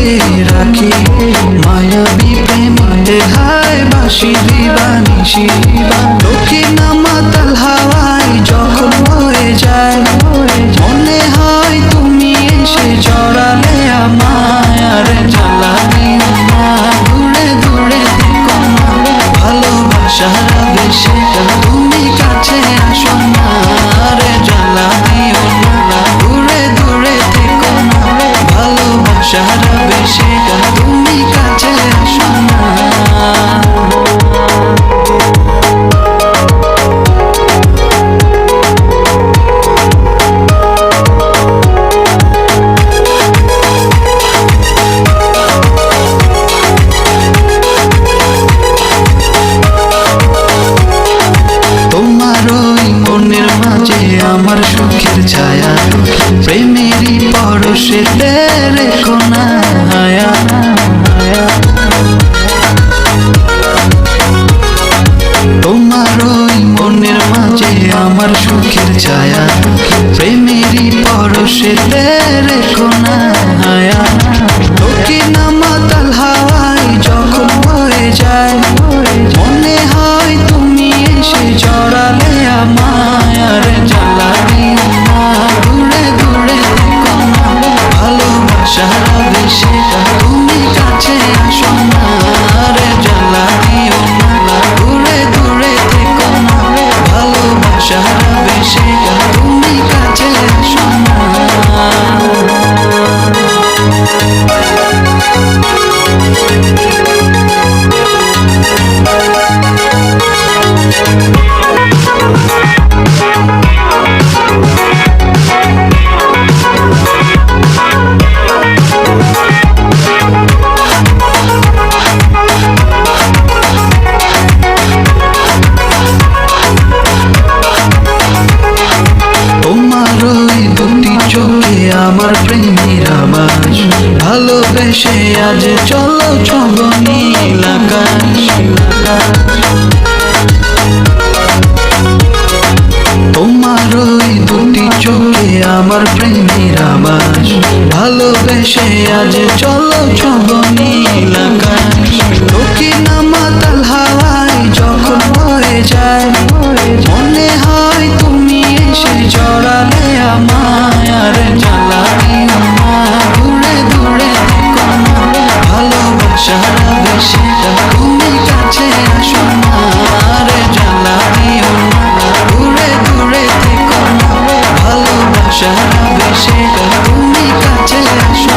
রাখি মায়াবী প্রেমে হায় বাসি দিবানিসি দক্ষিণ মাতাল হাওয়ায় যখন হয়ে যায় মনে হয় তুমি এসে জড়ালে আমায় আর জ্বালা দিও না দূরে দূরে থেকো না ভালোবাসার বেশে তুমি কাছে আসো না আর জ্বালা দিও না দূরে দূরে থেকো না ভালোবাসার বেশে তুমি কাছে আসো না। আমার সুখের ছায়া প্রেমেরই পরশে রেখো না হায়া তোমার ওই মনের মাঝে আমার সুখের ছায়া প্রেমেরই পরশে রেখো না হায়া দক্ষিণ মাতাল হাওয়ায় যখন হয়ে যায় মনে হয় তুমি এসে জড়ালে আমায় আর জ্বালা দিও না দূরে দূরে থেকো না ভালোবাসার বেশে তুমি কাছে আসো না আর জ্বালা দিও না দূরে দূরে থেকো না ভালোবাসার বেশে তুমি কাছে আসো না। আমার প্রেমের আবাস ভালোবেসে আজ চলো ছব নীল আকাশ তোমার ওই দুটি চোখে আমার প্রেমের আবাস ভালোবেসে আজ চলো ছব নীল আকাশ দক্ষিণ মাতাল হাওয়ায় যখন হয়ে যায় মনে হয় তুমি এসে জড়ালে আমায় আর জ্বালা দিও না দূরে দূরে থেকো না ভালোবাসার বেশে তুমি কাছে আসো না আর জ্বালা দিও না দূরে দূরে থেকো না ভালোবাসার বেশে তুমি কাছে আসো